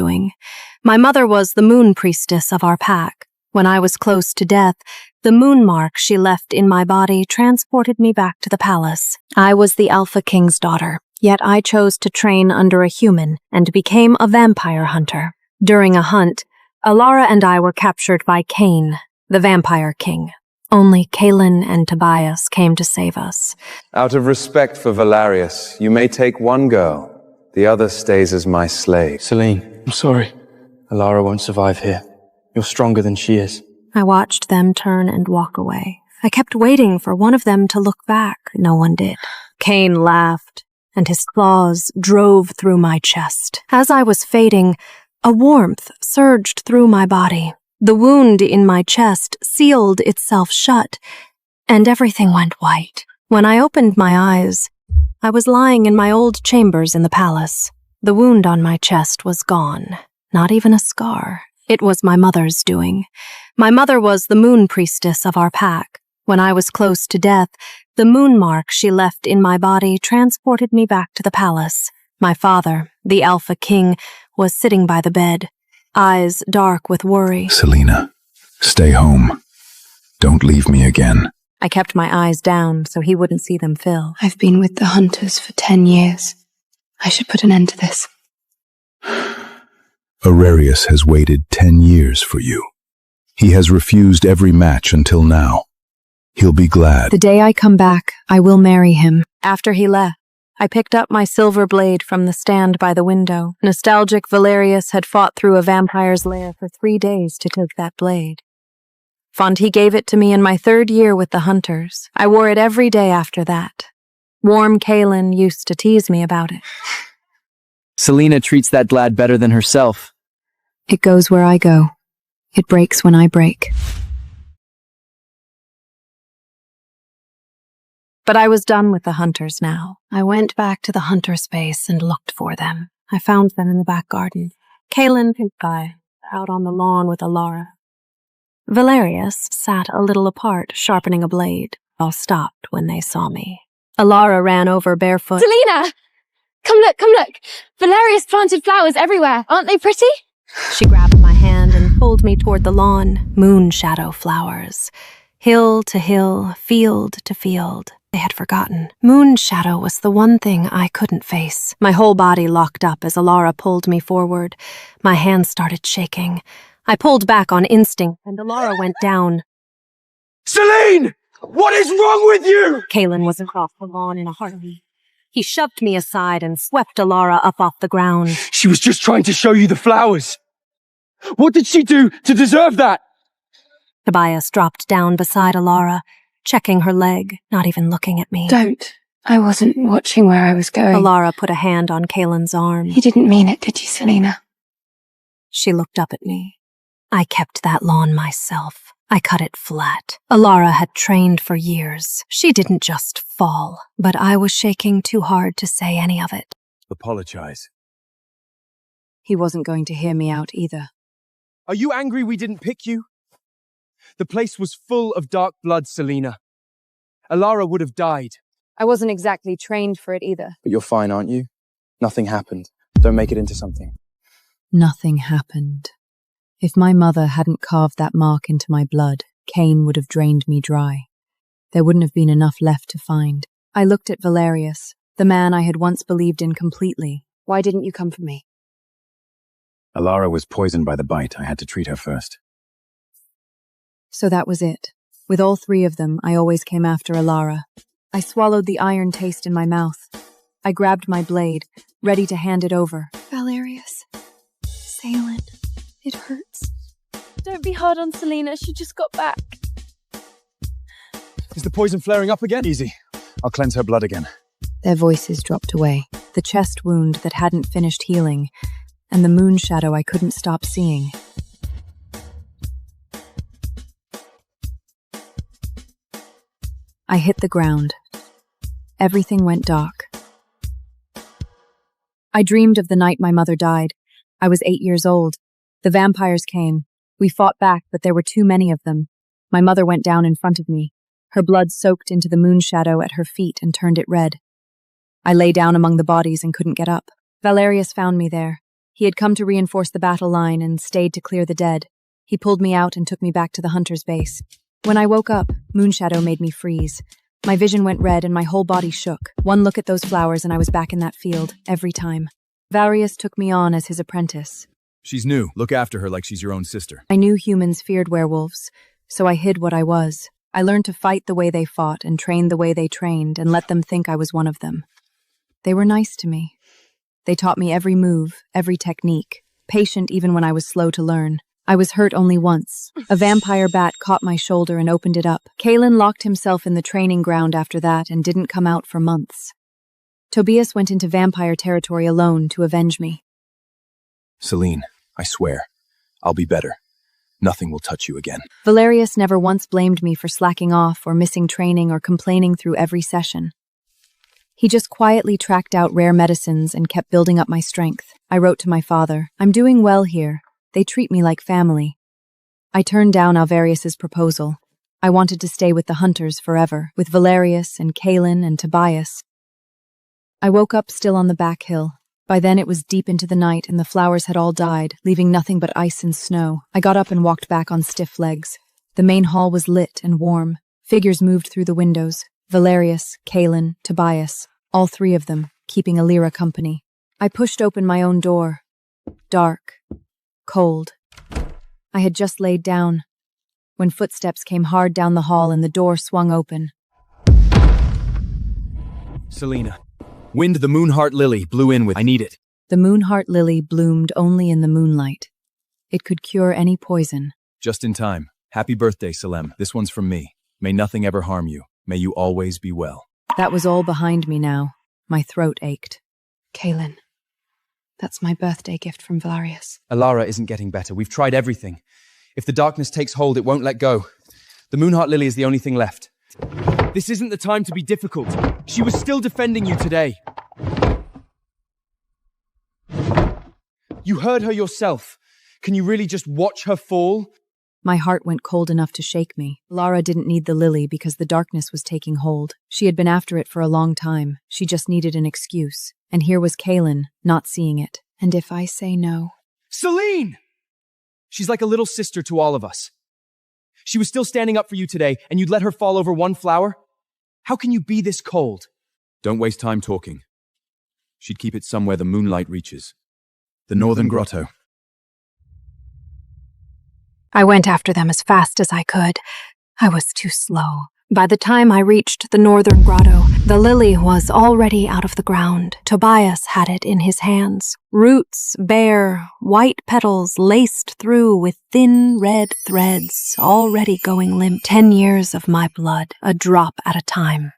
doing. My mother was the moon priestess of our pack. When I was close to death, the moon mark she left in my body transported me back to the palace. I was the Alpha King's daughter, yet I chose to train under a human and became a vampire hunter. During a hunt, Alara and I were captured by Cain, the vampire king. Only Kaelin and Tobias came to save us. Out of respect for Valerius, you may take one girl. The other stays as my slave. Selene, I'm sorry. Alara won't survive here. You're stronger than she is. I watched them turn and walk away. I kept waiting for one of them to look back. No one did. Cain laughed, and his claws drove through my chest. As I was fading, a warmth surged through my body. The wound in my chest sealed itself shut, and everything went white. When I opened my eyes, I was lying in my old chambers in the palace. The wound on my chest was gone, not even a scar. It was my mother's doing. My mother was the moon priestess of our pack. When I was close to death, the moon mark she left in my body transported me back to the palace. My father, the Alpha King, was sitting by the bed, eyes dark with worry. Selena, stay home. Don't leave me again. I kept my eyes down so he wouldn't see them fill. I've been with the hunters for 10 years. I should put an end to this. Aurelius has waited 10 years for you. He has refused every match until now. He'll be glad. The day I come back, I will marry him. After he left, I picked up my silver blade from the stand by the window. Nostalgic Valerius had fought through a vampire's lair for 3 days to take that blade. Fonte gave it to me in my 3rd year with the hunters. I wore it every day after that. Warm Kaelin used to tease me about it. Selena treats that blad better than herself. It goes where I go. It breaks when I break. But I was done with the hunters now. I went back to the hunter space and looked for them. I found them in the back garden. Kaelin and I, out on the lawn with Alara. Valerius sat a little apart, sharpening a blade. All stopped when they saw me. Alara ran over barefoot. Selena! Come look! Valerius planted flowers everywhere. Aren't they pretty? She grabbed my hand and pulled me toward the lawn. Moon shadow flowers. Hill to hill, field to field. I had forgotten. Moon shadow was the one thing I couldn't face. My whole body locked up as Alara pulled me forward. My hands started shaking. I pulled back on instinct, and Alara went down. Selene! What is wrong with you? Kaelin was across the lawn in a hurry. He shoved me aside and swept Alara up off the ground. She was just trying to show you the flowers. What did she do to deserve that? Tobias dropped down beside Alara, checking her leg, not even looking at me. Don't. I wasn't watching where I was going. Alara put a hand on Kaelin's arm. You didn't mean it, did you, Selena? She looked up at me. I kept that lawn myself. I cut it flat. Alara had trained for years. She didn't just fall, but I was shaking too hard to say any of it. Apologize. He wasn't going to hear me out either. Are you angry we didn't pick you? The place was full of dark blood, Selena. Alara would have died. I wasn't exactly trained for it either. But you're fine, aren't you? Nothing happened. Don't make it into something. Nothing happened. If my mother hadn't carved that mark into my blood, Cain would have drained me dry. There wouldn't have been enough left to find. I looked at Valerius, the man I had once believed in completely. Why didn't you come for me? Alara was poisoned by the bite. I had to treat her first. So that was it. With all 3 of them, I always came after Alara. I swallowed the iron taste in my mouth. I grabbed my blade, ready to hand it over. Valerius. Selene. It hurts. Don't be hard on Selena. She just got back. Is the poison flaring up again? Easy. I'll cleanse her blood again. Their voices dropped away. The chest wound that hadn't finished healing, and the moon shadow I couldn't stop seeing. I hit the ground. Everything went dark. I dreamed of the night my mother died. I was 8 years old. The vampires came. We fought back, but there were too many of them. My mother went down in front of me. Her blood soaked into the moon shadow at her feet and turned it red. I lay down among the bodies and couldn't get up. Valerius found me there. He had come to reinforce the battle line and stayed to clear the dead. He pulled me out and took me back to the hunter's base. When I woke up, Moonshadow made me freeze. My vision went red and my whole body shook. One look at those flowers and I was back in that field, every time. Valerius took me on as his apprentice. She's new. Look after her like she's your own sister. I knew humans feared werewolves, so I hid what I was. I learned to fight the way they fought and train the way they trained and let them think I was one of them. They were nice to me. They taught me every move, every technique, patient even when I was slow to learn. I was hurt only once. A vampire bat caught my shoulder and opened it up. Kalen locked himself in the training ground after that and didn't come out for months. Tobias went into vampire territory alone to avenge me. Selene, I swear, I'll be better. Nothing will touch you again. Valerius never once blamed me for slacking off or missing training or complaining through every session. He just quietly tracked out rare medicines and kept building up my strength. I wrote to my father, "I'm doing well here. They treat me like family." I turned down Alvarius's proposal. I wanted to stay with the hunters forever, with Valerius and Kalen and Tobias. I woke up still on the back hill. By then it was deep into the night and the flowers had all died, leaving nothing but ice and snow. I got up and walked back on stiff legs. The main hall was lit and warm. Figures moved through the windows. Valerius, Kalen, Tobias, all three of them, keeping Alira company. I pushed open my own door. Dark. Cold. I had just laid down when footsteps came hard down the hall and the door swung open. Selena. Wind the Moonheart Lily blew in with I need it. The Moonheart Lily bloomed only in the moonlight. It could cure any poison. Just in time. Happy birthday, Selem. This one's from me. May nothing ever harm you. May you always be well. That was all behind me now. My throat ached. Kalen, that's my birthday gift from Valerius. Alara isn't getting better. We've tried everything. If the darkness takes hold, it won't let go. The Moonheart Lily is the only thing left. This isn't the time to be difficult. She was still defending you today. You heard her yourself. Can you really just watch her fall? My heart went cold enough to shake me. Lara didn't need the lily because the darkness was taking hold. She had been after it for a long time. She just needed an excuse. And here was Kalen, not seeing it. And if I say no? Selene! She's like a little sister to all of us. She was still standing up for you today, and you'd let her fall over one flower? How can you be this cold? Don't waste time talking. She'd keep it somewhere the moonlight reaches. The northern grotto. I went after them as fast as I could. I was too slow. By the time I reached the northern grotto, the lily was already out of the ground. Tobias had it in his hands. Roots bare, white petals laced through with thin red threads, already going limp. 10 years of my blood, a drop at a time.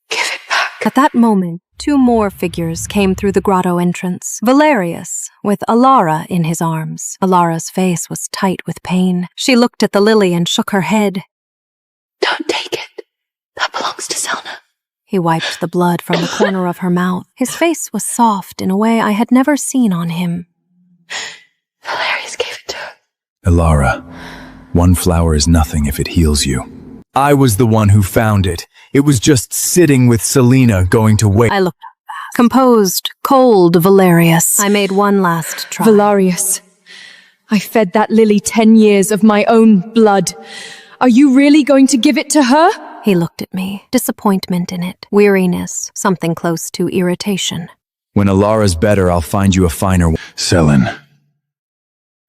Give it back. At that moment, 2 more figures came through the grotto entrance. Valerius, with Alara in his arms. Alara's face was tight with pain. She looked at the lily and shook her head. Don't take it. That belongs to Selna. He wiped the blood from the corner of her mouth. His face was soft in a way I had never seen on him. Valerius gave it to her. Alara, one flower is nothing if it heals you. I was the one who found it. It was just sitting with Selena going to wait. I looked up fast. Composed, cold Valerius. I made one last try. Valerius, I fed that lily 10 years of my own blood. Are you really going to give it to her? He looked at me, disappointment in it, weariness, something close to irritation. When Alara's better, I'll find you a finer one. Selene,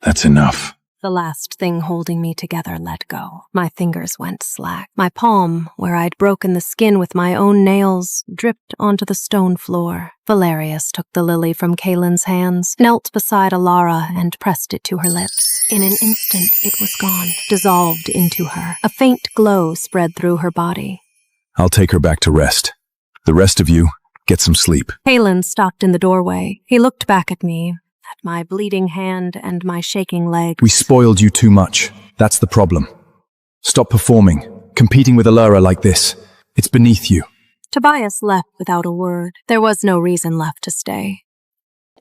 that's enough. The last thing holding me together let go. My fingers went slack. My palm, where I'd broken the skin with my own nails, dripped onto the stone floor. Valerius took the lily from Kalen's hands, knelt beside Alara, and pressed it to her lips. In an instant, it was gone, dissolved into her. A faint glow spread through her body. I'll take her back to rest. The rest of you, get some sleep. Kalen stopped in the doorway. He looked back at me, at my bleeding hand and my shaking leg. We spoiled you too much. That's the problem. Stop performing, competing with Alara like this. It's beneath you. Tobias left without a word. There was no reason left to stay.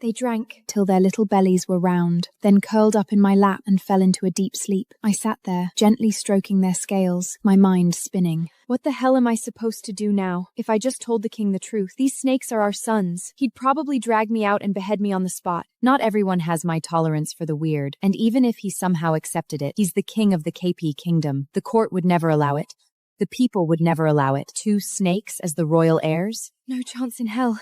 They drank till their little bellies were round, then curled up in my lap and fell into a deep sleep. I sat there, gently stroking their scales, my mind spinning. What the hell am I supposed to do now? If I just told the king the truth, these snakes are our sons. He'd probably drag me out and behead me on the spot. Not everyone has my tolerance for the weird, and even if he somehow accepted it, he's the king of the KP kingdom. The court would never allow it. The people would never allow it. 2 snakes as the royal heirs? No chance in hell.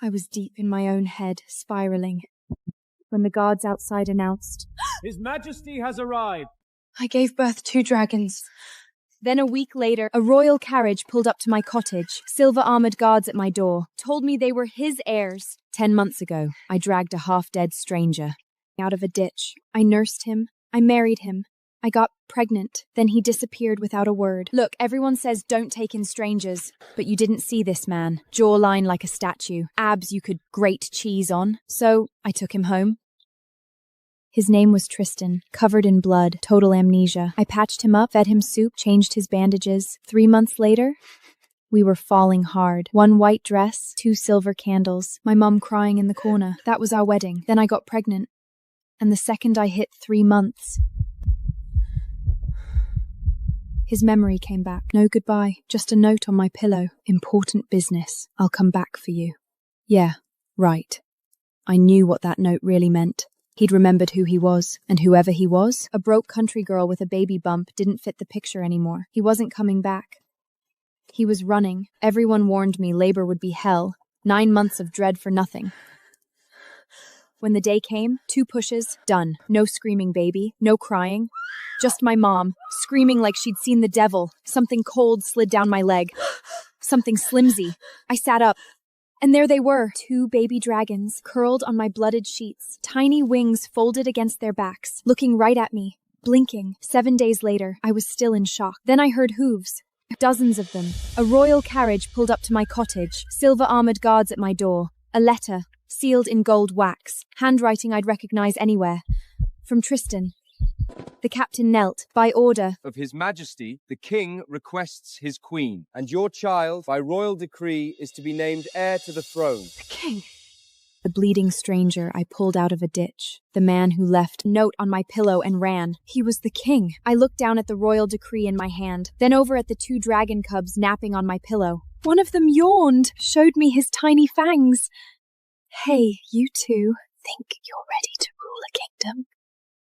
I was deep in my own head, spiraling, when the guards outside announced, His Majesty has arrived. I gave birth 2 dragons. Then a week later, a royal carriage pulled up to my cottage. Silver-armored guards at my door told me they were his heirs. 10 months ago, I dragged a half-dead stranger out of a ditch. I nursed him. I married him. I got pregnant. Then he disappeared without a word. Look, everyone says don't take in strangers, but you didn't see this man. Jawline like a statue. Abs you could grate cheese on. So I took him home. His name was Tristan, covered in blood, total amnesia. I patched him up, fed him soup, changed his bandages. 3 months later, we were falling hard. 1 white dress, 2 silver candles, my mum crying in the corner. That was our wedding. Then I got pregnant. And the second I hit 3 months, his memory came back. No goodbye, just a note on my pillow. Important business. I'll come back for you. Yeah, right. I knew what that note really meant. He'd remembered who he was, and whoever he was, a broke country girl with a baby bump didn't fit the picture anymore. He wasn't coming back. He was running. Everyone warned me labor would be hell. 9 months of dread for nothing. When the day came, 2 pushes, done. No screaming baby, no crying. Just my mom, screaming like she'd seen the devil. Something cold slid down my leg. Something slimsy. I sat up. And there they were, 2 baby dragons, curled on my blooded sheets, tiny wings folded against their backs, looking right at me, blinking. 7 days later, I was still in shock. Then I heard hooves. Dozens of them. A royal carriage pulled up to my cottage, silver-armored guards at my door. A letter, sealed in gold wax, handwriting I'd recognize anywhere. From Tristan. The captain knelt. By order Of His Majesty, the King requests his queen, and your child, by royal decree, is to be named heir to the throne. The king. the bleeding stranger I pulled out of a ditch, the man who left a note on my pillow and ran. He was the king. I looked down at the royal decree in my hand, then over at the 2 dragon cubs napping on my pillow. One of them yawned, showed me his tiny fangs. Hey, you two, think you're ready to rule a kingdom?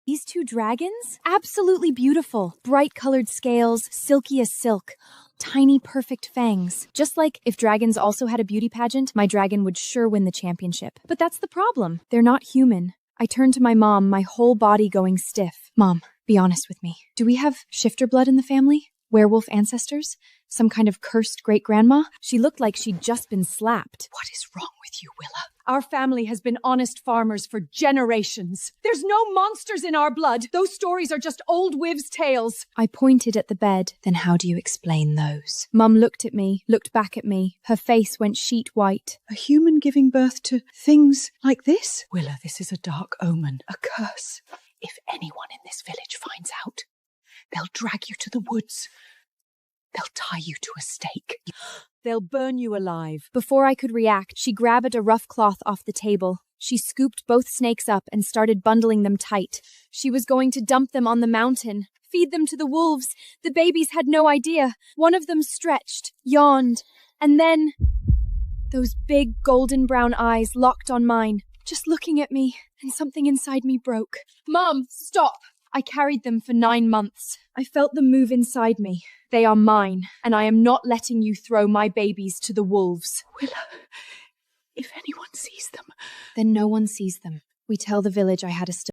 These 2 dragons? Absolutely beautiful. Bright-colored scales, silky as silk. Tiny, perfect fangs. Just like if dragons also had a beauty pageant, my dragon would sure win the championship. But that's the problem. They're not human. I turned to my mom, my whole body going stiff. Mom, be honest with me. Do we have shifter blood in the family? Werewolf ancestors? Some kind of cursed great-grandma? She looked like she'd just been slapped. What is wrong with you, Willa? Our family has been honest farmers for generations. There's no monsters in our blood. Those stories are just old wives' tales. I pointed at the bed. Then how do you explain those? Mum looked at me, looked back at me. Her face went sheet white. A human giving birth to things like this? Willa, this is a dark omen, a curse. If anyone in this village finds out, they'll drag you to the woods. They'll tie you to a stake. They'll burn you alive. Before I could react, she grabbed a rough cloth off the table. She scooped both snakes up and started bundling them tight. She was going to dump them on the mountain, feed them to the wolves. The babies had no idea. One of them stretched, yawned, and then those big golden brown eyes locked on mine, just looking at me, and something inside me broke. Mom, stop! I carried them for 9 months. I felt them move inside me. They are mine, and I am not letting you throw my babies to the wolves. Willa, if anyone sees them... Then no one sees them. We tell the village I had a